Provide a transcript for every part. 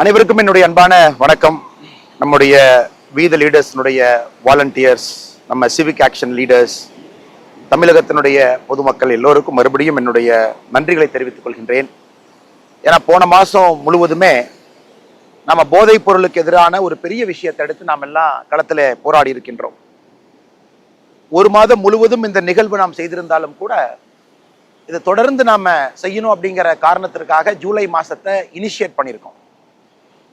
அனைவருக்கும் என்னுடைய அன்பான வணக்கம். நம்முடைய வீத லீடர்ஸ்னுடைய வாலண்டியர்ஸ், நம்ம சிவிக் ஆக்ஷன் லீடர்ஸ், தமிழகத்தினுடைய பொதுமக்கள் எல்லோருக்கும் மறுபடியும் என்னுடைய நன்றிகளை தெரிவித்துக் கொள்கின்றேன். ஏன்னா போன மாதம் முழுவதுமே நம்ம போதைப் பொருளுக்கு எதிரான ஒரு பெரிய விஷயத்தை எடுத்து நாம் எல்லாம் களத்தில் போராடி இருக்கின்றோம். ஒரு மாதம் முழுவதும் இந்த நிகழ்வு நாம் செய்திருந்தாலும் கூட இதை தொடர்ந்து நாம் செய்யணும் அப்படிங்கிற காரணத்திற்காக ஜூலை மாதத்தை இனிஷியேட் பண்ணியிருக்கோம்.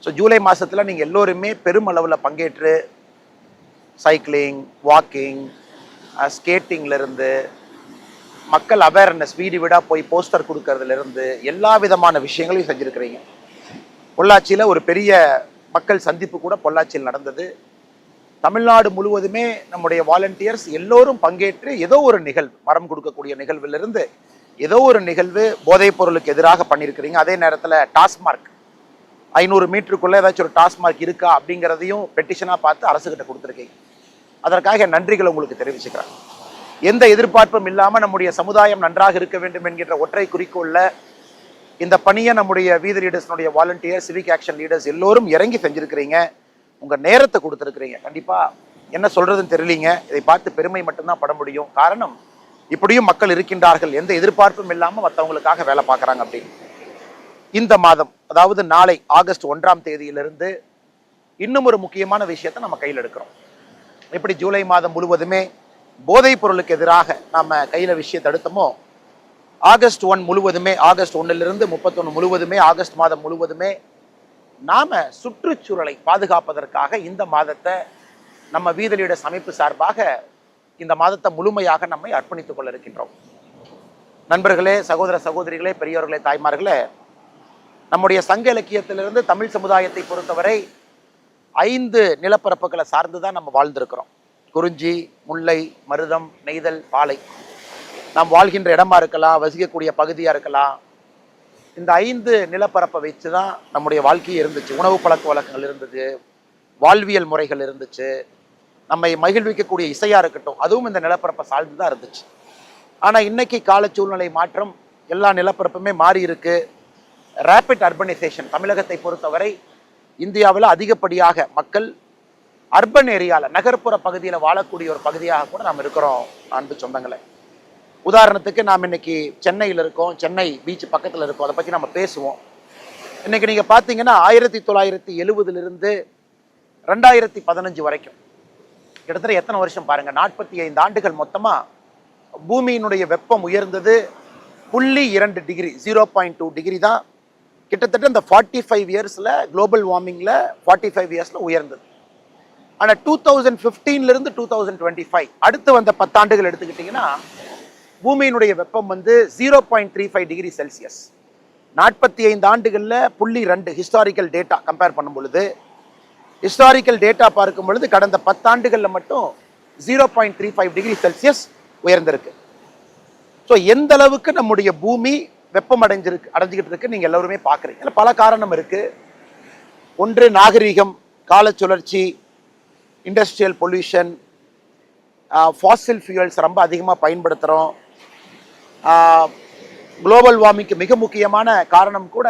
ஸோ ஜூலை மாதத்தில் நீங்கள் எல்லோருமே பெருமளவில் பங்கேற்று சைக்கிளிங், வாக்கிங், ஸ்கேட்டிங்லேருந்து மக்கள் அவேர்னஸ் வீடு வீடாக போய் போஸ்டர் கொடுக்கறதுலேருந்து எல்லா விதமான விஷயங்களையும் செஞ்சுருக்கிறீங்க. பொள்ளாச்சியில் ஒரு பெரிய மக்கள் சந்திப்பு கூட பொள்ளாச்சியில் நடந்தது. தமிழ்நாடு முழுவதுமே நம்முடைய வாலண்டியர்ஸ் எல்லோரும் பங்கேற்று ஏதோ ஒரு நிகழ்வு, மரம் கொடுக்கக்கூடிய நிகழ்விலிருந்து ஏதோ ஒரு நிகழ்வு போதைப் பொருளுக்கு எதிராக பண்ணியிருக்கிறீங்க. அதே நேரத்தில் டாஸ்மார்க் 500 மீட்டருக்குள்ளே ஏதாச்சும் ஒரு டாஸ்மார்க் இருக்கா அப்படிங்கிறதையும் பெட்டிஷனாக பார்த்து அரசுகிட்ட கொடுத்துருக்கீங்க. அதற்காக நன்றிகளை உங்களுக்கு தெரிவிச்சுக்கிறேன். எந்த எதிர்பார்ப்பும் இல்லாமல் நம்முடைய சமுதாயம் நன்றாக இருக்க வேண்டும் என்கின்ற ஒற்றை குறிக்கோளில் இந்த பணியை நம்முடைய வீத லீடர்ஸ்னுடைய வாலண்டியர், சிவிக் ஆக்ஷன் லீடர்ஸ் எல்லோரும் இறங்கி செஞ்சுருக்கிறீங்க. உங்கள் நேரத்தை கொடுத்துருக்குறீங்க. கண்டிப்பாக என்ன சொல்கிறதுன்னு தெரியலீங்க. இதை பார்த்து பெருமை மட்டும்தான் பட முடியும். காரணம், இப்படியும் மக்கள் இருக்கின்றார்கள், எந்த எதிர்பார்ப்பும் இல்லாமல் மற்றவங்களுக்காக வேலை பார்க்குறாங்க அப்படின்னு. இந்த மாதம், அதாவது நாளை ஆகஸ்ட் 1ஆம் தேதியிலிருந்து இன்னும் ஒரு முக்கியமான விஷயத்தை நம்ம கையில் எடுக்கிறோம். எப்படி ஜூலை மாதம் முழுவதுமே போதைப் பொருளுக்கு எதிராக நாம் கையில் விஷயத்தை எடுத்தோமோ, ஆகஸ்ட் 1 முழுவதுமே, ஆகஸ்ட் 1லிருந்து 31 முழுவதுமே, ஆகஸ்ட் மாதம் முழுவதுமே நாம் சுற்றுச்சூழலை பாதுகாப்பதற்காக இந்த மாதத்தை நம்ம வீத லீடர்ஸ் அமைப்பு சார்பாக இந்த மாதத்தை முழுமையாக நம்மை அர்ப்பணித்துக் கொள்ள இருக்கின்றோம். நண்பர்களே, சகோதர சகோதரிகளே, பெரியவர்களே, தாய்மார்களே, நம்முடைய சங்க இலக்கியத்திலிருந்து தமிழ் சமுதாயத்தை பொறுத்தவரை 5 நிலப்பரப்புகளை சார்ந்து தான் நம்ம வாழ்ந்திருக்கிறோம். குறிஞ்சி, முல்லை, மருதம், நெய்தல், பாலை. நாம் வாழ்கின்ற இடமா இருக்கலாம், வசிக்கக்கூடிய பகுதியாக இருக்கலாம். இந்த 5 நிலப்பரப்பை வச்சு தான் நம்முடைய வாழ்க்கையே இருந்துச்சு. உணவு பழக்க வழக்கங்கள் இருந்தது, வாழ்வியல் முறைகள் இருந்துச்சு, நம்மை மகிழ்விக்கக்கூடிய இசையாக இருக்கட்டும், அதுவும் இந்த நிலப்பரப்பை சார்ந்து தான் இருந்துச்சு. ஆனால் இன்னைக்கு கால சூழ்நிலை மாற்றம், எல்லா நிலப்பரப்புமே மாறி இருக்கு. ரேபிட் அர்பனைசேஷன் தமிழகத்தை பொறுத்தவரை இந்தியாவில் அதிகப்படியாக மக்கள் அர்பன் ஏரியாவில், நகர்ப்புற பகுதியில் வாழக்கூடிய ஒரு பகுதியாக கூட நாம் இருக்கிறோம். அன்பு சொந்தங்களை, உதாரணத்துக்கு நாம் இன்னைக்கு சென்னையில் இருக்கோம், சென்னை பீச் பக்கத்தில் இருக்கோம். அதை பற்றி நம்ம பேசுவோம். இன்னைக்கு நீங்கள் பார்த்தீங்கன்னா 1970லிருந்து 2015 வரைக்கும் கிட்டத்தட்ட எத்தனை வருஷம் பாருங்க, 45 ஆண்டுகள் மொத்தமாக பூமியினுடைய வெப்பம் உயர்ந்தது 0.2 டிகிரி, 0.2 டிகிரி தான். கிட்டத்தட்ட இந்த 45 இயர்ஸில் குளோபல் வார்மிங்கில் 45 இயர்ஸில் உயர்ந்தது. ஆனால் 2015லிருந்து 2025 அடுத்து வந்த 10 ஆண்டுகள் எடுத்துக்கிட்டிங்கன்னா பூமியினுடைய வெப்பம் வந்து 0.35 டிகிரி செல்சியஸ். 45 ஆண்டுகளில் 0.2 ஹிஸ்டாரிக்கல் டேட்டா கம்பேர் பண்ணும் பொழுது, ஹிஸ்டாரிக்கல் டேட்டா பார்க்கும் பொழுது கடந்த 10 ஆண்டுகளில் மட்டும் 0.35 டிகிரி செல்சியஸ் உயர்ந்திருக்கு. ஸோ எந்த அளவுக்கு நம்முடைய பூமி வெப்பம் அடைஞ்சிக்கிட்டு இருக்கு நீங்கள் எல்லோருமே பார்க்குறீங்க. பல காரணம் இருக்கு. ஒன்று நாகரீகம், கால சுழற்சி, இண்டஸ்ட்ரியல் பொல்யூஷன், ஃபாசில் ஃபியூயல்ஸ் ரொம்ப அதிகமாக பயன்படுத்துகிறோம். குளோபல் வார்மிங்க்கு மிக முக்கியமான காரணம் கூட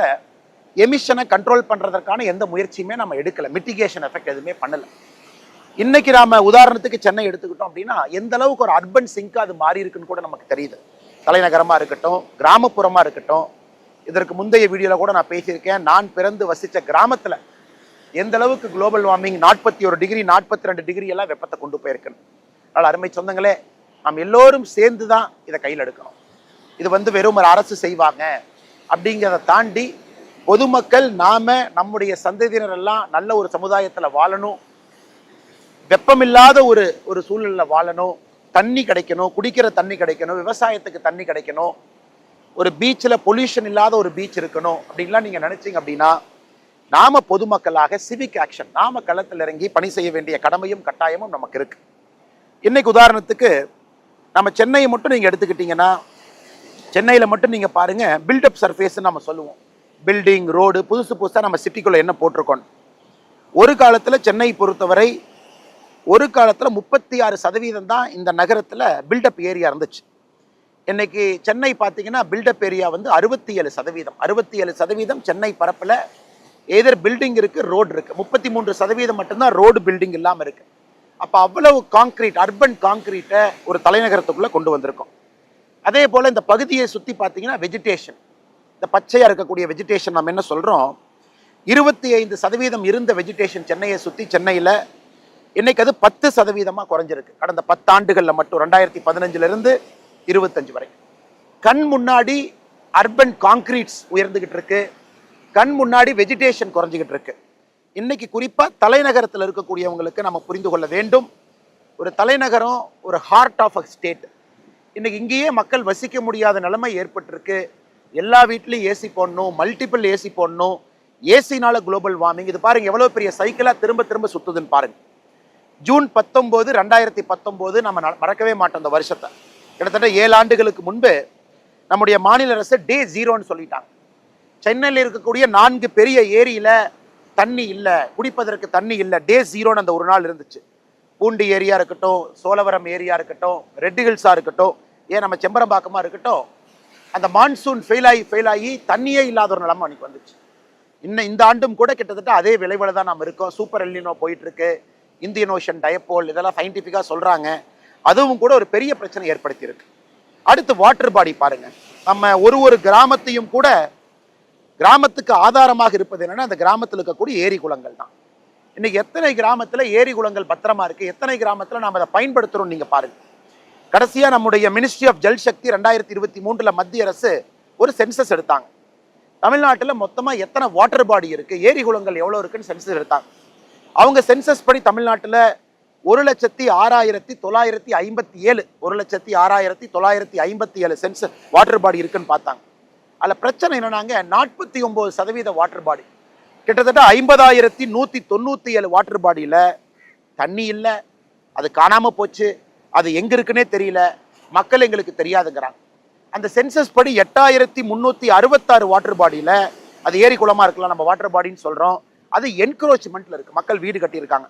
எமிஷனை கண்ட்ரோல் பண்ணுறதற்கான எந்த முயற்சியுமே நம்ம எடுக்கலை. மிட்டிகேஷன் எஃபெக்ட் எதுவுமே பண்ணலை. இன்னைக்கு நாம உதாரணத்துக்கு சென்னை எடுத்துக்கிட்டோம் அப்படின்னா எந்த அளவுக்கு ஒரு அர்பன் சிங்க் அது மாறி இருக்குன்னு கூட நமக்கு தெரியுது. தலைநகரமாக இருக்கட்டும், கிராமப்புறமாக இருக்கட்டும். இதற்கு முந்தைய வீடியோவில் கூட நான் பேசியிருக்கேன். நான் பிறந்து வசித்த கிராமத்தில் எந்த அளவுக்கு குளோபல் வார்மிங் 41 டிகிரி, 42 டிகிரி எல்லாம் வெப்பத்தை கொண்டு போயிருக்குன்னு. அதனால் அருமை சொந்தங்களே, நாம் எல்லோரும் சேர்ந்து தான் இதை கையில் எடுக்கணும். இது வந்து வெறும் ஒரு அரசு செய்வாங்க அப்படிங்கிறத தாண்டி பொதுமக்கள், நாம நம்முடைய சந்ததியினர் எல்லாம் நல்ல ஒரு சமுதாயத்தில் வாழணும், வெப்பமில்லாத ஒரு சூழ்நிலையில் வாழணும், தண்ணி கிடைக்கணும், குடிக்கிற தண்ணி கிடைக்கணும், விவசாயத்துக்கு தண்ணி கிடைக்கணும், ஒரு பீச்சில் பொல்யூஷன் இல்லாத ஒரு பீச் இருக்கணும் அப்படின்லாம் நீங்கள் நினைச்சீங்க அப்படின்னா நாம பொதுமக்களாக சிவிக் ஆக்ஷன், நாம களத்தில் இறங்கி பணி செய்ய வேண்டிய கடமையும் கட்டாயமும் நமக்கு இருக்கு. இன்னைக்கு உதாரணத்துக்கு நம்ம சென்னையை மட்டும் நீங்கள் எடுத்துக்கிட்டீங்கன்னா, சென்னையில் மட்டும் நீங்கள் பாருங்க, பில்டப் சர்ஃபேஸ்ன்னு நம்ம சொல்லுவோம். பில்டிங், ரோடு புதுசாக நம்ம சிட்டிக்குள்ளே என்ன போட்டிருக்கோம். ஒரு காலத்தில் சென்னை பொறுத்தவரை 36% தான் இந்த நகரத்தில் பில்டப் ஏரியா இருந்துச்சு. இன்னைக்கு சென்னை பார்த்தீங்கன்னா பில்டப் ஏரியா வந்து 67%. 67% சென்னை பரப்பில் எதர் பில்டிங் இருக்கு, ரோடு இருக்கு. 33% மட்டும்தான் ரோடு பில்டிங் இல்லாம இருக்கு. அப்ப அவ்வளவு கான்கிரீட், அர்பன் கான்கிரீட்டை ஒரு தலைநகரத்துக்குள்ள கொண்டு வந்திருக்கோம். அதே போல இந்த பகுதியை சுத்தி பார்த்தீங்கன்னா வெஜிடேஷன், இந்த பச்சையா இருக்கக்கூடிய வெஜிடேஷன் நம்ம என்ன சொல்றோம், 25% இருந்த வெஜிடேஷன் சென்னையை சுத்தி, சென்னையில இன்னைக்கு அது 10% குறைஞ்சிருக்கு. கடந்த 10 ஆண்டுகள்ல மட்டும் 2015 இருந்து 25 வரை. கண் முன்னாடி அர்பன் கான்கிரீட்ஸ் உயர்ந்துகிட்டு இருக்கு, கண் முன்னாடி வெஜிடேஷன் குறைஞ்சிக்கிட்டு இருக்கு. இன்னைக்கு குறிப்பா தலைநகரத்தில் இருக்கக்கூடியவங்களுக்கு நம்ம புரிந்து கொள்ள வேண்டும், ஒரு தலைநகரம் ஒரு ஹார்ட் ஆஃப் அ ஸ்டேட். இன்னைக்கு இங்கேயே மக்கள் வசிக்க முடியாத நிலைமை ஏற்பட்டிருக்கு. எல்லா வீட்லயும் ஏசி போடணும், மல்டிபிள் ஏசி போடணும். ஏசினால குளோபல் வார்மிங். இது பாருங்க எவ்வளவு பெரிய சைக்கிளா திரும்ப திரும்ப சுத்துதுன்னு பாருங்க. ஜூன் 19, 2019 நம்ம மறக்கவே மாட்டோம் அந்த வருஷத்தை. கிட்டத்தட்ட 7 ஆண்டுகளுக்கு முன்பு நம்முடைய மாநில அரசு டே 0ன்னு சொல்லிட்டாங்க. சென்னையில் இருக்கக்கூடிய 4 பெரிய ஏரியில தண்ணி இல்லை, குடிப்பதற்கு தண்ணி இல்லை. டே 0ன்னு அந்த ஒரு நாள் இருந்துச்சு. பூண்டி ஏரியா இருக்கட்டும், சோழவரம் ஏரியா இருக்கட்டும், ரெட் ஹில்ஸா இருக்கட்டும், ஏன் நம்ம செம்பரம்பாக்கமா இருக்கட்டும், அந்த மான்சூன் ஃபெயில் ஆகி தண்ணியே இல்லாத ஒரு நிலைமை அன்னைக்கு வந்துச்சு. இன்னும் இந்த ஆண்டும் கூட கிட்டத்தட்ட அதே விளைவுல தான் நம்ம இருக்கோம். சூப்பர் எல்னினோ போயிட்டு இருக்கு, இந்தியன் ஓஷன் டயப்போல், இதெல்லாம் சயின்டிஃபிக்கா சொல்றாங்க. அதுவும் கூட ஒரு பெரிய பிரச்சனை ஏற்படுத்தி இருக்கு. அடுத்து வாட்டர் பாடி பாருங்க. நம்ம ஒரு கிராமத்தையும் கூட, கிராமத்துக்கு ஆதாரமாக இருப்பது என்னன்னா அந்த கிராமத்தில் இருக்கக்கூடிய ஏரி குளங்கள் தான். இன்னைக்கு எத்தனை கிராமத்துல ஏரி குளங்கள் பத்திரமா இருக்கு, எத்தனை கிராமத்துல நாம அதை பயன்படுத்துறோம் நீங்க பாருங்க. கடைசியா நம்முடைய மினிஸ்ட்ரி ஆஃப் ஜல் சக்தி 2023 மத்திய அரசு ஒரு சென்சஸ் எடுத்தாங்க. தமிழ்நாட்டில் மொத்தமா எத்தனை வாட்டர் பாடி இருக்கு, ஏரி குளங்கள் எவ்வளவு இருக்குன்னு சென்சஸ் எடுத்தாங்க. அவங்க சென்சஸ் படி தமிழ்நாட்டில் 1,06,957 1,06,957 சென்சஸ் வாட்டர் பாடி இருக்குன்னு பார்த்தாங்க. அதில் பிரச்சனை என்னன்னாங்க, 49% வாட்டர் பாடி, கிட்டத்தட்ட 50,197 வாட்டர் பாடியில் தண்ணி இல்லை, அது காணாம போச்சு, அது எங்க இருக்குன்னே தெரியல, மக்கள் எங்களுக்கு தெரியாதுங்கிறாங்க. அந்த சென்சஸ் படி 8,366 வாட்டர் பாடியில், அது ஏரி குளமா இருக்கலாம், நம்ம வாட்டர் பாடின்னு சொல்றோம், அது என்க்ரோச்மெண்ட்ல இருக்கு, மக்கள் வீடு கட்டியிருக்காங்க.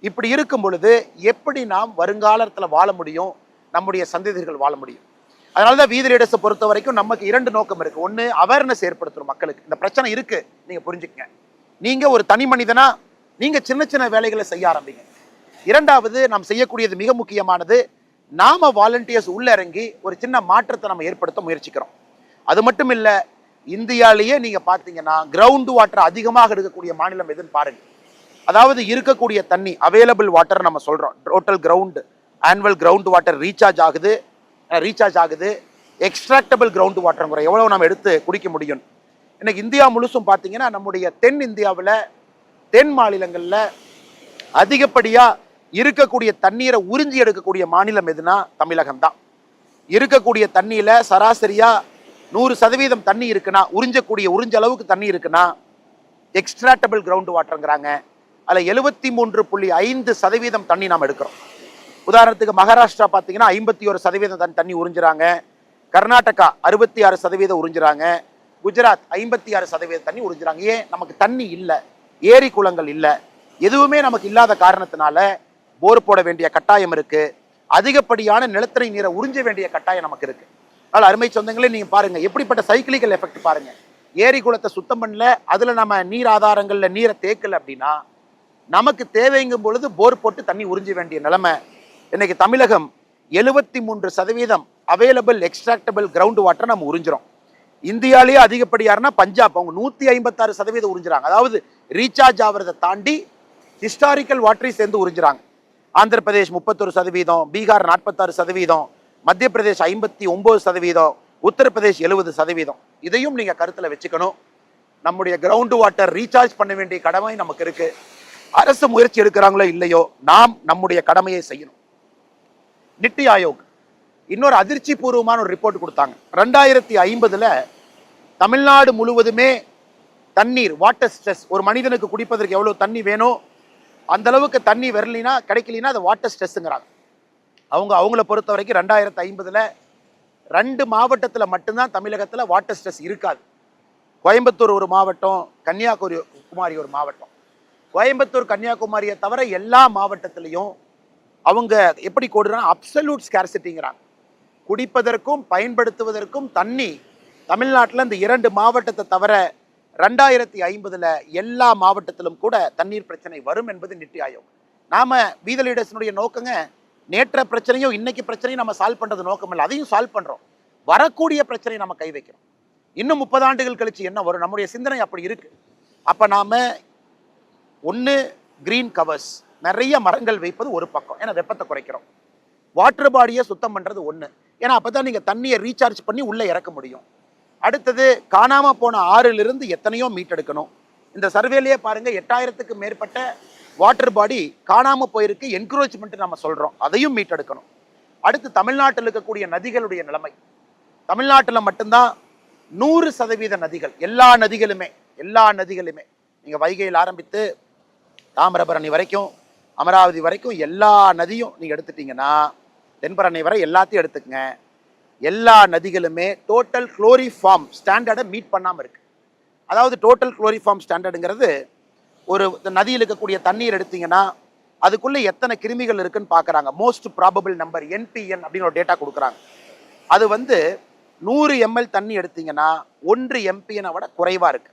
இப்படி இருக்கும் பொழுது எப்படி நாம் வருங்காலத்தில் வாழ முடியும், நம்முடைய சந்ததிகள் வாழ முடியும்? அதனாலதான் வீதி லீடர்ஸை பொறுத்த வரைக்கும் நமக்கு 2 நோக்கம் இருக்கு. ஒன்று, அவேர்னஸ் ஏற்படுத்துறோம் மக்களுக்கு, இந்த பிரச்சனை இருக்கு நீங்க புரிஞ்சுக்கங்க. நீங்க ஒரு தனி மனிதனா நீங்க சின்ன சின்ன வேலைகளை செய்ய ஆரம்பிங்க. 2வது, நாம் செய்யக்கூடியது மிக முக்கியமானது, நாம வாலண்டியர்ஸ் உள்ள இறங்கி ஒரு சின்ன மாற்றத்தை நம்ம ஏற்படுத்த முயற்சிக்கிறோம். அது மட்டும் இல்ல, இந்தியாலேயே நீங்க பாத்தீங்கன்னா கிரவுண்ட் வாட்டர் அதிகமாக இருக்கக்கூடிய மாநிலம் எதுன்னு பாருங்க. அதாவது இருக்கக்கூடிய தண்ணி அவைலபிள் வாட்டர் நம்ம சொல்றோம், total ground annual ground water recharge ஆகுது, எக்ஸ்ட்ராக்டபிள் கிரவுண்ட் வாட்டர் எவ்வளவு நம்ம எடுத்து குடிக்க முடியும். இன்னைக்கு இந்தியா முழுசும் பார்த்தீங்கன்னா நம்முடைய தென் இந்தியாவில், தென் மாநிலங்களில் அதிகப்படியா இருக்கக்கூடிய தண்ணீரை உறிஞ்சி எடுக்கக்கூடிய மாநிலம் எதுனா தமிழகம் தான். இருக்கக்கூடிய தண்ணியில சராசரியா 100% தண்ணி இருக்குன்னா, உறிஞ்ச அளவுக்கு தண்ணி இருக்குன்னா எக்ஸ்ட்ராக்டபிள் கிரவுண்ட் வாட்டருங்கிறாங்க. அதில் 73.5% தண்ணி நாம் எடுக்கிறோம். உதாரணத்துக்கு மகாராஷ்டிரா பார்த்தீங்கன்னா 51% தண்ணி உறிஞ்சுறாங்க, கர்நாடகா 66% உறிஞ்சுறாங்க, குஜராத் 56% தண்ணி உறிஞ்சுறாங்க. ஏன்? நமக்கு தண்ணி இல்லை, ஏரி குளங்கள் இல்லை, எதுவுமே நமக்கு இல்லாத காரணத்தினால போர் போட வேண்டிய கட்டாயம் இருக்கு, அதிகப்படியான நிலத்தடி நீரை உறிஞ்ச வேண்டிய கட்டாயம் நமக்கு இருக்கு. அதனால அருமை சொந்தங்களே, நீங்க பாருங்க எப்படிப்பட்ட சைக்கிளிக்கல் எஃபெக்ட் பாருங்க. ஏரி குளத்தை சுத்தம் பண்ணல, அதுல நம்ம நீர் ஆதாரங்கள்ல நீரை தேக்கல அப்படின்னா நமக்கு தேவைங்கும் பொழுது போர் போட்டு தண்ணி உறிஞ்ச வேண்டிய நிலைமை. இன்னைக்கு தமிழகம் 73% அவைலபிள் எக்ஸ்ட்ராக்டபிள் கிரவுண்ட் வாட்டர் நம்ம உறிஞ்சிரும். இந்தியாலேயே அதிகப்படியாருன்னா பஞ்சாப், அவங்க 156% உறிஞ்சுறாங்க. அதாவது ரீசார்ஜ் ஆகிறத தாண்டி ஹிஸ்டாரிக்கல் வாட்டரை சேர்ந்து உறிஞ்சுறாங்க. ஆந்திர பிரதேஷ் 31%, பீகார் 46%, மத்திய பிரதேஷ் 59%, உத்தரப்பிரதேஷ் 70%. இதையும் நீங்க கருத்துல வச்சுக்கணும். நம்முடைய கிரவுண்ட் வாட்டர் ரீசார்ஜ் பண்ண வேண்டிய கடமை நமக்கு இருக்கு. அரசு முயற்சி எடுக்கிறாங்களோ இல்லையோ, நாம் நம்முடைய கடமையை செய்யணும். நித்தி ஆயோக் இன்னொரு அதிர்ச்சி பூர்வமான ஒரு ரிப்போர்ட் கொடுத்தாங்க. 2050 தமிழ்நாடு முழுவதுமே தண்ணீர், வாட்டர் ஸ்ட்ரெஸ், ஒரு மனிதனுக்கு குடிப்பதற்கு எவ்வளவு தண்ணி வேணும் அந்த அளவுக்கு தண்ணி வரலினா கிடைக்கலினா அது வாட்டர் ஸ்ட்ரெஸ்ங்கிறாங்க. அவங்கள பொறுத்த வரைக்கும் 2050 2 மாவட்டத்தில் மட்டும்தான் தமிழகத்தில் வாட்டர் ஸ்ட்ரெஸ் இருக்காது. கோயம்புத்தூர் ஒரு மாவட்டம், கன்னியாகுமரி ஒரு மாவட்டம். கோயம்புத்தூர் கன்னியாகுமரியை தவிர எல்லா மாவட்டத்திலையும் அவங்க எப்படி கோடுறாங்க, அப்சல்யூட் ஸ்கார்சிட்டிங்கிறாங்க. குடிப்பதற்கும் பயன்படுத்துவதற்கும் தண்ணி தமிழ்நாட்டில் இந்த 2 மாவட்டத்தை தவிர 2050 எல்லா மாவட்டத்திலும் கூட தண்ணீர் பிரச்சனை வரும் என்பது நித்தி ஆயோக். நாம வீத லீடர்ஸினுடைய நோக்கங்க நேற்ற பிரச்சனையும் இன்னைக்கு பிரச்சனையும் நம்ம சால்வ் பண்றது நோக்கம் இல்லை, அதையும் சால்வ் பண்றோம். வரக்கூடிய பிரச்சனையை நம்ம கை வைக்கிறோம். இன்னும் 30 ஆண்டுகள் கழிச்சு என்ன வரும், நம்முடைய சிந்தனை அப்படி இருக்கு. அப்ப நாம ஒன்று கிரீன் கவர்ஸ், நிறைய மரங்கள் வைப்பது ஒரு பக்கம், ஏன்னா வெப்பத்தை குறைக்கிறோம். வாட்டர் பாடியை சுத்தம் பண்றது ஒன்று, ஏன்னா அப்பதான் நீங்க தண்ணியை ரீசார்ஜ் பண்ணி உள்ள இறக்க முடியும். அடுத்தது காணாம போன ஆறிலிருந்து எத்தனையோ மீட்டெடுக்கணும். இந்த சர்வேலையே பாருங்க 8000க்கு மேற்பட்ட வாட்டர் பாடி காணாம போயிருக்கு, என்கரேஜ்மெண்ட் நம்ம சொல்றோம், அதையும் மீட்டெடுக்கணும். அடுத்து தமிழ்நாட்டில் இருக்கக்கூடிய நதிகளுடைய நிலைமை. தமிழ்நாட்டில் மட்டும்தான் 100% நதிகள், எல்லா நதிகளுமே நீங்க வைகையில் ஆரம்பித்து தாமிரபரணி வரைக்கும் அமராவதி வரைக்கும் எல்லா நதியும் நீங்க எடுத்துட்டீங்கன்னா, தென்பரணி வரை எல்லாத்தையும் எடுத்துக்கங்க, எல்லா நதிகளுமே டோட்டல் குளோரிஃபார்ம் ஸ்டாண்டர்டை மீட் பண்ணாமல் இருக்கு. அதாவது டோட்டல் குளோரிஃபார்ம் ஸ்டாண்டர்டுங்கிறது ஒரு நதியில் இருக்கக்கூடிய தண்ணீர் எடுத்தீங்கன்னா அதுக்குள்ளே எத்தனை கிருமிகள் இருக்குன்னு பார்க்குறாங்க. மோஸ்ட் ப்ராபபிள் நம்பர் NPN அப்படின்னு ஒரு டேட்டா கொடுக்குறாங்க. அது 100 ml தண்ணி எடுத்தீங்கன்னா 1 MPN விட குறைவாக இருக்கு.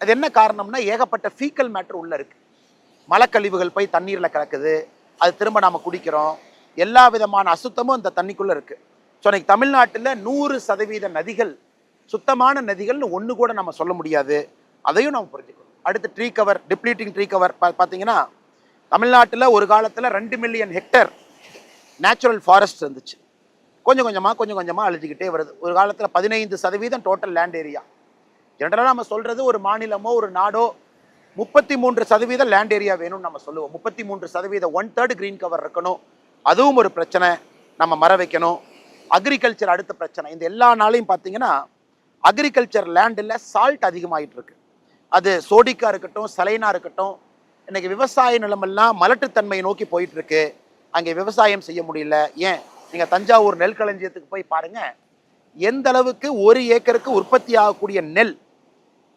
அது என்ன காரணம்னா, ஏகப்பட்ட ஃபீக்கல் மேட்டர் உள்ள இருக்கு. மலக்கழிவுகள் போய் தண்ணீரில் கலக்குது, அது திரும்ப நாம் குடிக்கிறோம், எல்லா விதமான அசுத்தமும் அந்த தண்ணிக்குள்ளே இருக்குது. ஸோ இன்னைக்கு தமிழ்நாட்டில் 100% நதிகள் சுத்தமான நதிகள்னு ஒன்று கூட நம்ம சொல்ல முடியாது. அதையும் நம்ம புரிஞ்சுக்கணும். அடுத்து tree cover, depleting tree cover பார்த்தீங்கன்னா தமிழ்நாட்டில் ஒரு காலத்தில் 2 மில்லியன் ஹெக்டேர் நேச்சுரல் ஃபாரஸ்ட் இருந்துச்சு. கொஞ்சம் கொஞ்சமாக அழிஞ்சிக்கிட்டே வருது. ஒரு காலத்தில் 15% டோட்டல் லேண்ட் ஏரியா. ஜென்ரலாக நம்ம சொல்கிறது, ஒரு மாநிலமோ ஒரு நாடோ 33% லேண்ட் ஏரியா வேணும்னு நம்ம சொல்லுவோம். 33%, 1/3 கிரீன் கவர் இருக்கணும். அதுவும் ஒரு பிரச்சனை, நம்ம மரம் வைக்கணும். அக்ரிகல்ச்சர் அடுத்த பிரச்சனை. இந்த எல்லா நாளையும் பார்த்தீங்கன்னா அக்ரிகல்ச்சர் லேண்டில் சால்ட் அதிகமாகிட்டு இருக்கு. அது சோடிக்கா இருக்கட்டும், சலைனா இருக்கட்டும். இன்னைக்கு விவசாய நிலமெல்லாம் மலட்டுத்தன்மையை நோக்கி போயிட்டு இருக்கு. அங்கே விவசாயம் செய்ய முடியல. ஏன், நீங்கள் தஞ்சாவூர் நெல் களஞ்சியத்துக்கு போய் பாருங்க, எந்த அளவுக்கு 1 ஏக்கருக்கு உற்பத்தி ஆகக்கூடிய நெல்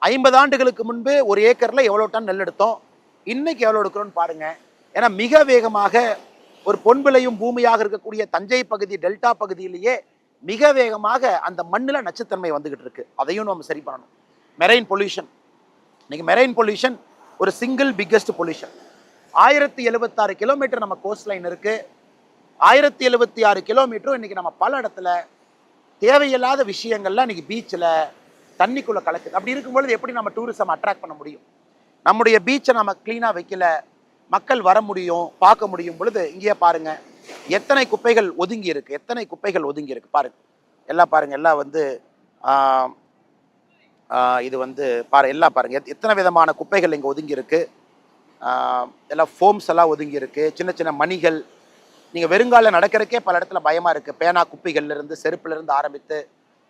50 ஆண்டுகளுக்கு முன்பு 1 ஏக்கர்ல எவ்வளோ டன் நெல் எடுத்தோம், இன்னைக்கு எவ்வளோ எடுக்கிறோன்னு பாருங்க. ஏன்னா மிக வேகமாக ஒரு பொன்விளையும் பூமியாக இருக்கக்கூடிய தஞ்சை பகுதி, டெல்டா பகுதியிலேயே மிக வேகமாக அந்த மண்ணில் நச்சுத்தன்மை வந்துகிட்டு இருக்கு. அதையும் நம்ம சரி பண்ணணும். மெரைன் பொல்யூஷன், இன்னைக்கு மெரைன் பொல்யூஷன் ஒரு சிங்கிள் பிக்கெஸ்ட் பொல்யூஷன். 1076 கிலோமீட்டர் நம்ம கோஸ்ட் லைன் இருக்கு. 1076 கிலோமீட்டரும் இன்னைக்கு நம்ம பல இடத்துல தேவையில்லாத விஷயங்கள்லாம் இன்னைக்கு பீச்சில் தண்ணிக்குள்ள கலக்குது. அப்படி இருக்கும்பொழுது எப்படி நம்ம டூரிசம் அட்ராக்ட் பண்ண முடியும்? நம்முடைய பீச்சை நம்ம கிளீனாக வைக்கல, மக்கள் வர முடியும், பார்க்க முடியும் பொழுது இங்கேயே பாருங்க எத்தனை குப்பைகள் ஒதுங்கி இருக்கு, பாருங்க. எல்லாம் பாருங்க, எல்லாம் இது எல்லாம் பாருங்க எத்தனை விதமான குப்பைகள் இங்கே ஒதுங்கி இருக்கு. எல்லாம் ஃபோம்ஸ் எல்லாம் ஒதுங்கி இருக்கு, சின்ன சின்ன மணிகள். நீங்கள் வெறுங்கால நடக்கிறக்கே பல இடத்துல பயமா இருக்கு. பேனா குப்பைகள்ல இருந்து, செருப்புல இருந்து ஆரம்பித்து,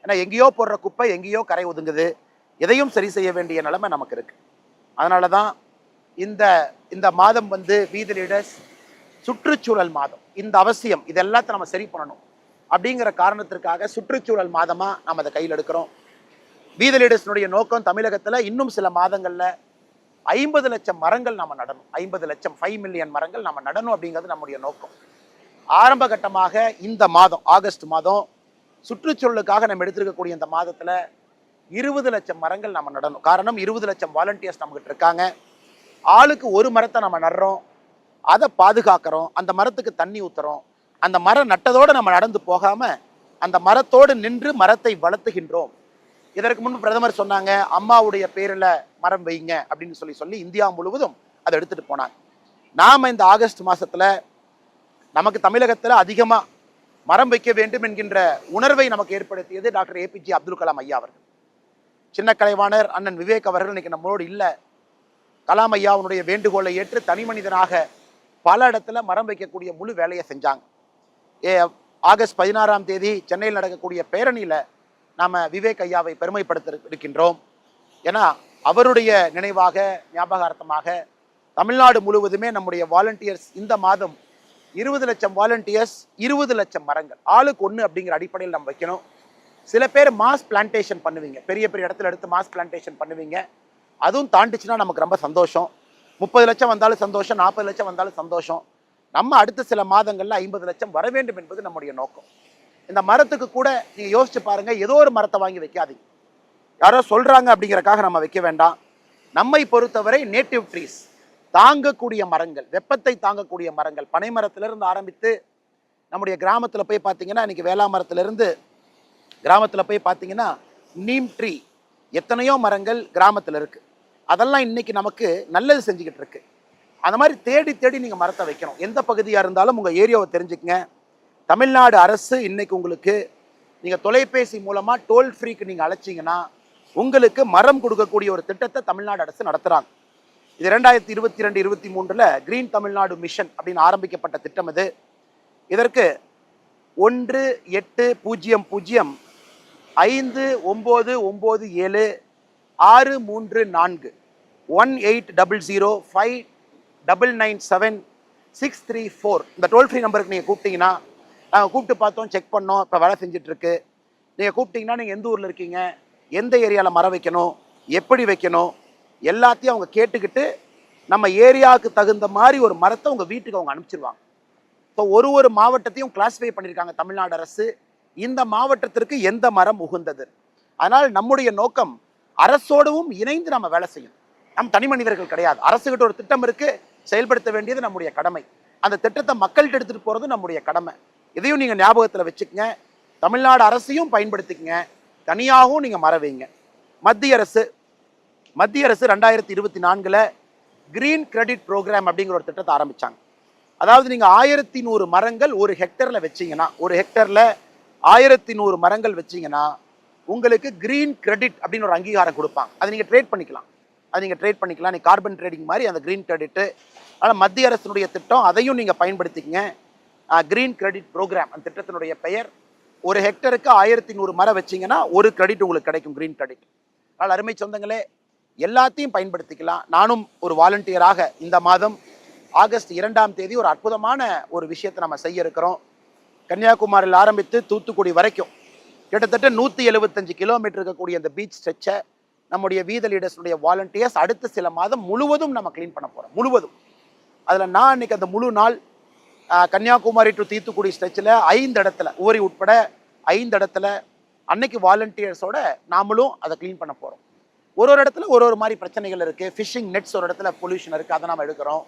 ஏன்னா எங்கேயோ போடுற குப்பை எங்கேயோ கரை ஒதுங்குது. எதையும் சரி செய்ய வேண்டிய நிலைமை நமக்கு இருக்கு. அதனால தான் இந்த மாதம் வீத லீடர்ஸ் சுற்றுச்சூழல் மாதம். இந்த அவசியம், இதெல்லாத்தையும் நம்ம சரி பண்ணணும் அப்படிங்கிற காரணத்திற்காக சுற்றுச்சூழல் மாதமா நம்ம அதை கையில் எடுக்கிறோம். வீத லீடர்ஸ்னுடைய நோக்கம் தமிழகத்தில் இன்னும் சில மாதங்கள்ல 50 லட்சம் மரங்கள் நம்ம நடணும். 50 லட்சம், 5 மில்லியன் மரங்கள் நம்ம நடணும் அப்படிங்கிறது நம்முடைய நோக்கம். ஆரம்ப கட்டமாக இந்த மாதம், ஆகஸ்ட் மாதம், சுற்றுச்சூழலுக்காக நம்ம எடுத்திருக்கக்கூடிய இந்த மாதத்துல 20 லட்சம் மரங்கள் நம்ம நடணும். காரணம், 20 லட்சம் வாலண்டியர்ஸ் நம்மகிட்ட இருக்காங்க. ஆளுக்கு ஒரு மரத்தை நம்ம நடுறோம், அதை பாதுகாக்கிறோம், அந்த மரத்துக்கு தண்ணி ஊத்துறோம். அந்த மரம் நட்டதோடு நம்ம நடந்து போகாம அந்த மரத்தோடு நின்று மரத்தை வளர்த்துகின்றோம். இதற்கு முன்பு பிரதமர் சொன்னாங்க, அம்மாவுடைய பேரில் மரம் வைங்க அப்படின்னு சொல்லி இந்தியா முழுவதும் அதை எடுத்துட்டு போனாங்க. நாம இந்த ஆகஸ்ட் மாசத்துல நமக்கு தமிழகத்துல அதிகமா மரம் வைக்க வேண்டும் என்கின்ற உணர்வை நமக்கு ஏற்படுத்தியது டாக்டர் APJ அப்துல் கலாம் ஐயா அவர்கள். சின்ன கலைவாணர் அண்ணன் விவேக் அவர்கள் இன்னைக்கு நம்மளோடு இல்லை. கலாம் ஐயாவுடைய வேண்டுகோளை ஏற்று தனி மனிதனாக பல இடத்துல மரம் வைக்கக்கூடிய முழு வேலையை செஞ்சாங்க. ஆகஸ்ட் 16ஆம் தேதி சென்னையில் நடக்கக்கூடிய பேரணியில நாம விவேக் ஐயாவை பெருமைப்படுத்த இருக்கின்றோம். ஏன்னா அவருடைய நினைவாக, ஞாபகார்த்தமாக தமிழ்நாடு முழுவதுமே நம்முடைய வாலண்டியர்ஸ் இந்த மாதம் 20 லட்சம் வாலண்டியர்ஸ், 20 லட்சம் மரங்கள், ஆளுக்கு ஒன்று அப்படிங்கிற அடிப்படையில் நம்ம வைக்கணும். சில பேர் மாஸ் பிளான்டேஷன் பண்ணுவீங்க, பெரிய பெரிய இடத்துல எடுத்து மாஸ் பிளான்டேஷன் பண்ணுவீங்க. அதுவும் தாண்டிச்சுன்னா நமக்கு ரொம்ப சந்தோஷம். 30 லட்சம் வந்தாலும் சந்தோஷம், 40 லட்சம் வந்தாலும் சந்தோஷம். நம்ம அடுத்த சில மாதங்கள்ல 50 லட்சம் வர வேண்டும் என்பது நம்முடைய நோக்கம். இந்த மரத்துக்கு கூட நீங்க யோசிச்சு பாருங்க, ஏதோ ஒரு மரத்தை வாங்கி வைக்காதீங்க. யாரோ சொல்றாங்க அப்படிங்கறக்காக நம்ம வைக்க வேண்டாம். நம்மை பொறுத்தவரை நேட்டிவ் ட்ரீஸ், தாங்கக்கூடிய மரங்கள், வெப்பத்தை தாங்கக்கூடிய மரங்கள், பனை மரத்திலிருந்து ஆரம்பித்து நம்முடைய கிராமத்தில் போய் பார்த்தீங்கன்னா, இன்னைக்கு வேளா மரத்திலிருந்து கிராமத்தில் போய் பார்த்தீங்கன்னா நீம் ட்ரீ, எத்தனையோ மரங்கள் கிராமத்தில் இருக்கு. அதெல்லாம் இன்னைக்கு நமக்கு நல்லது செஞ்சுக்கிட்டு இருக்கு. அந்த மாதிரி தேடி தேடி நீங்கள் மரத்தை வைக்கணும். எந்த பகுதியாக இருந்தாலும் உங்கள் ஏரியாவை தெரிஞ்சுக்கங்க. தமிழ்நாடு அரசு இன்னைக்கு உங்களுக்கு நீங்கள் தொலைபேசி மூலமாக டோல் ஃப்ரீக்கு நீங்கள் அழைச்சிங்கன்னா உங்களுக்கு மரம் கொடுக்கக்கூடிய ஒரு திட்டத்தை தமிழ்நாடு அரசு நடத்துகிறாங்க. இது 2022-23 கிரீன் தமிழ்நாடு மிஷன் அப்படின்னு ஆரம்பிக்கப்பட்ட திட்டம் இது. இதற்கு 1800-5997634 1800-5997634 இந்த டோல் ஃப்ரீ நம்பருக்கு நீங்கள் கூப்பிட்டீங்கன்னா, நாங்கள் கூப்பிட்டு பார்த்தோம், செக் பண்ணோம், இப்போ வேலை செஞ்சுட்டு இருக்கு. நீங்கள் கூப்பிட்டீங்கன்னா நீங்கள் எந்த ஊரில் இருக்கீங்க, எந்த ஏரியாவில் மரம் வைக்கணும், எப்படி வைக்கணும், எல்லாத்தையும் அவங்க கேட்டுக்கிட்டு நம்ம ஏரியாவுக்கு தகுந்த மாதிரி ஒரு மரத்தை உங்கள் வீட்டுக்கு அவங்க அனுப்பிச்சிருவாங்க. ஸோ ஒரு மாவட்டத்தையும் கிளாஸிஃபை பண்ணியிருக்காங்க தமிழ்நாடு அரசு, இந்த மாவட்டத்திற்கு எந்த மரம் உகந்தது. அதனால் நம்முடைய நோக்கம் அரசோடவும் இணைந்து நம்ம வேலை செய்யணும். நம் தனி மனிதர்கள் கிடையாது. அரசுகிட்ட ஒரு திட்டம் இருக்கு, செயல்படுத்த வேண்டியது நம்முடைய கடமை. அந்த திட்டத்தை மக்கள்கிட்ட எடுத்துட்டு போறது நம்முடைய கடமை. இதையும் நீங்க ஞாபகத்தில் வச்சுக்கங்க. தமிழ்நாடு அரசையும் பயன்படுத்திக்கங்க, தனியாகவும் நீங்க மரம் வைங்க. மத்திய அரசு 2024 கிரீன் கிரெடிட் ப்ரோக்ராம் அப்படிங்கிற ஒரு திட்டத்தை ஆரம்பிச்சாங்க. அதாவது நீங்க 1100 மரங்கள் ஒரு ஹெக்டர்ல வச்சீங்கன்னா, ஒரு ஹெக்டர்ல 1100 மரங்கள் வச்சீங்கன்னா உங்களுக்கு கிரீன் கிரெடிட் அப்படின்னு ஒரு அங்கீகாரம் கொடுப்பாங்க. அதை நீங்க ட்ரேட் பண்ணிக்கலாம். நீ கார்பன் ட்ரேடிங் மாதிரி அந்த கிரீன் கிரெடிட். ஆனால் மத்திய அரசினுடைய திட்டம், அதையும் நீங்க பயன்படுத்திக்கங்க. கிரீன் கிரெடிட் ப்ரோக்ராம் அந்த திட்டத்தினுடைய பெயர். ஒரு ஹெக்டருக்கு 1100 மரம் வச்சீங்கன்னா ஒரு கிரெடிட் உங்களுக்கு கிடைக்கும், கிரீன் கிரெடிட். அதனால் அருமை சொந்தங்களே, எல்லாத்தையும் பயன்படுத்திக்கலாம். நானும் ஒரு வாலண்டியராக இந்த மாதம் ஆகஸ்ட் 2ஆம் தேதி ஒரு அற்புதமான ஒரு விஷயத்தை நம்ம செய்ய இருக்கிறோம். கன்னியாகுமரியில் ஆரம்பித்து தூத்துக்குடி வரைக்கும் கிட்டத்தட்ட 175 கிலோமீட்டர் இருக்கக்கூடிய அந்த பீச் ஸ்ட்ரெச்சை நம்முடைய வீத லீடர்ஸுடைய வாலண்டியர்ஸ் அடுத்த சில மாதம் முழுவதும் நம்ம கிளீன் பண்ண போகிறோம், முழுவதும். அதில் நான் இன்னைக்கு அந்த முழு நாள் கன்னியாகுமரி டு தூத்துக்குடி ஸ்ட்ரெச்சில் 5 இடத்துல, ஊரி உட்பட 5 இடத்துல அன்னைக்கு வாலண்டியர்ஸோட நாமளும் அதை கிளீன் பண்ண போகிறோம். ஒரு இடத்துல ஒரு மாதிரி பிரச்சனைகள் இருக்குது. ஃபிஷிங் நெட்ஸ் ஒரு இடத்துல பொல்யூஷன் இருக்குது, அதை நம்ம எடுக்கிறோம்.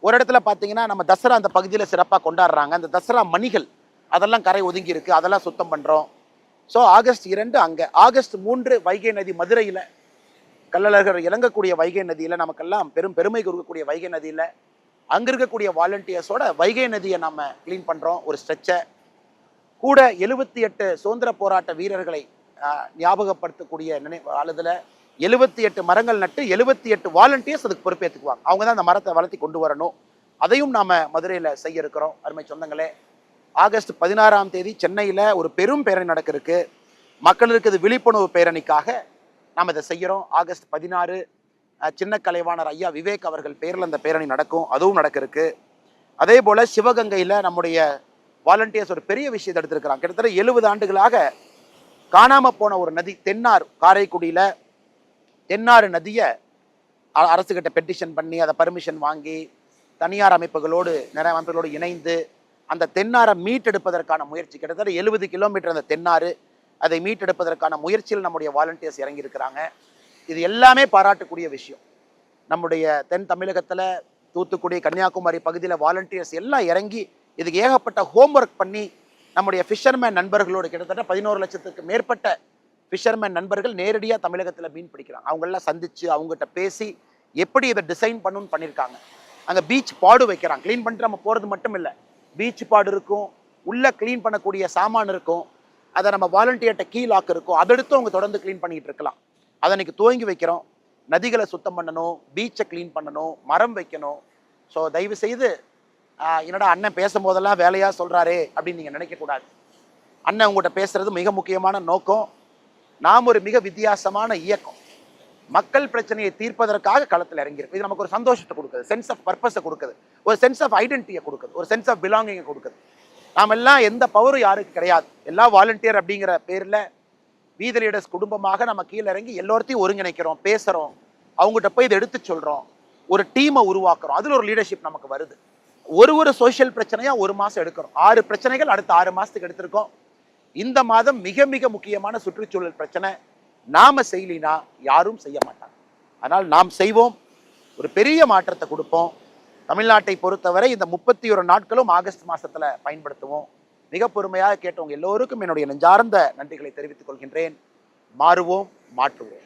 ஒரு இடத்துல பார்த்தீங்கன்னா நம்ம தசரா அந்த பகுதியில் சிறப்பாக கொண்டாடுறாங்க. அந்த தசரா மணிகள் அதெல்லாம் கரை ஒதுங்கி இருக்குது, அதெல்லாம் சுத்தம் பண்ணுறோம். ஸோ ஆகஸ்ட் 2 அங்கே, ஆகஸ்ட் 3 வைகை நதி மதுரையில், கள்ளழகர் இறங்கக்கூடிய வைகை நதியில், நமக்கெல்லாம் பெருமை கொடுக்கக்கூடிய வைகை நதியில் அங்கே இருக்கக்கூடிய வாலண்டியர்ஸோட வைகை நதியை நம்ம கிளீன் பண்ணுறோம். ஒரு ஸ்ட்ரெச்சை கூட 78 சுதந்திர போராட்ட வீரர்களை ஞாபகப்படுத்தக்கூடிய அழுதில் 78 மரங்கள் நட்டு 78 வாலண்டியர்ஸ் அதுக்கு பொறுப்பேற்றுக்குவாங்க. அவங்க தான் அந்த மரத்தை வளர்த்தி கொண்டு வரணும். அதையும் நாம் மதுரையில் செய்ய இருக்கிறோம். அருமை சொந்தங்களே, ஆகஸ்ட் 16ஆம் தேதி சென்னையில் ஒரு பெரும் பேரணி நடக்கிறதுக்கு, மக்களுக்கு இது விழிப்புணர்வு பேரணிக்காக நாம் இதை செய்கிறோம். ஆகஸ்ட் 16 சின்ன கலைவாணர் ஐயா விவேக் அவர்கள் பேரில் அந்த பேரணி நடக்கும், அதுவும் நடக்கிறதுக்கு. அதே போல் சிவகங்கையில் நம்முடைய வாலண்டியர்ஸ் ஒரு பெரிய விஷயத்தை எடுத்திருக்கிறாங்க. கிட்டத்தட்ட 70 ஆண்டுகளாக காணாமல் போன ஒரு நதி தென்னார், காரைக்குடியில் தென்னாறு நதியை அரசுகிட்ட பெட்டிஷன் பண்ணி அதை பர்மிஷன் வாங்கி தனியார் அமைப்புகளோடு நிறைய அமைப்புகளோடு இணைந்து அந்த தென்னாரை மீட்டெடுப்பதற்கான முயற்சி, கிட்டத்தட்ட 70 கிலோமீட்டர் அந்த தென்னாறு, அதை மீட்டெடுப்பதற்கான முயற்சியில் நம்முடைய வாலண்டியர்ஸ் இறங்கி இருக்கிறாங்க. இது எல்லாமே பாராட்டக்கூடிய விஷயம். நம்முடைய தென் தமிழகத்தில் தூத்துக்குடி, கன்னியாகுமரி பகுதியில் வாலண்டியர்ஸ் எல்லாம் இறங்கி இதுக்கு ஏகப்பட்ட ஹோம்ஒர்க் பண்ணி நம்முடைய ஃபிஷர்மேன் நண்பர்களோடு கிட்டத்தட்ட 11 லட்சத்துக்கு மேற்பட்ட ஃபிஷர்மேன் நண்பர்கள் நேரடியாக தமிழகத்தில் மீன் பிடிக்கிறாங்க. அவங்களெல்லாம் சந்தித்து அவங்ககிட்ட பேசி எப்படி இதை டிசைன் பண்ணணும்னு பண்ணியிருக்காங்க. அங்கே பீச் பாடு வைக்கிறாங்க. க்ளீன் பண்ணிட்டு நம்ம போகிறது மட்டும் இல்லை, பீச் பாடு இருக்கும், உள்ளே க்ளீன் பண்ணக்கூடிய சாமான் இருக்கும், அதை நம்ம வாலண்டியர்கிட்ட கீ லாக் இருக்கும், அதை எடுத்து அவங்க தொடர்ந்து க்ளீன் பண்ணிக்கிட்டு இருக்கலாம். அதை இன்னைக்கு துவங்கி வைக்கிறோம். நதிகளை சுத்தம் பண்ணணும், பீச்சை க்ளீன் பண்ணணும், மரம் வைக்கணும். ஸோ தயவு செய்து என்னடா அண்ணன் பேசும்போதெல்லாம் வேலையாக சொல்கிறாரே அப்படின்னு நீங்கள் நினைக்கக்கூடாது. அண்ணன் உங்கள்கிட்ட பேசுகிறது மிக முக்கியமான நோக்கம். நாம் ஒரு மிக வித்தியாசமான இயக்கம், மக்கள் பிரச்சனையை தீர்ப்பதற்காக களத்தில் இறங்கியிருக்கு. இது நமக்கு ஒரு சந்தோஷத்தை கொடுக்குது, சென்ஸ் ஆஃப் பர்பஸை கொடுக்குது, ஒரு சென்ஸ் ஆஃப் ஐடென்டிட்டியை கொடுக்குது, ஒரு சென்ஸ் ஆஃப் பிலாங்கிங்கை கொடுக்குது. நாம் எல்லாம் எந்த பவரும் யாருக்கு கிடையாது. எல்லா வாலண்டியர் அப்படிங்கிற பேரில் வீத லீடர்ஸ் குடும்பமாக நம்ம கீழே இறங்கி எல்லோருத்தையும் ஒருங்கிணைக்கிறோம், பேசுகிறோம், அவங்ககிட்ட போய் இதை எடுத்து சொல்கிறோம், ஒரு டீமை உருவாக்குறோம். அதில் ஒரு லீடர்ஷிப் நமக்கு வருது. ஒரு சோஷியல் பிரச்சனையாக 1 மாதம் எடுக்கிறோம். 6 பிரச்சனைகள் அடுத்த 6 மாதத்துக்கு எடுத்திருக்கோம். இந்த மாதம் மிக மிக முக்கியமான சுற்றுச்சூழல் பிரச்சனை. நாம செய்யலினா யாரும் செய்ய மாட்டாங்க. அதனால் நாம் செய்வோம், ஒரு பெரிய மாற்றத்தை கொடுப்போம். தமிழ்நாட்டை பொறுத்தவரை இந்த 31 நாட்களும் ஆகஸ்ட் மாசத்துல பயன்படுத்துவோம். மிக பொறுமையாக கேட்டவங்க எல்லோருக்கும் என்னுடைய நெஞ்சார்ந்த நன்றிகளை தெரிவித்துக் கொள்கின்றேன். மாறுவோம், மாற்றுவோம்.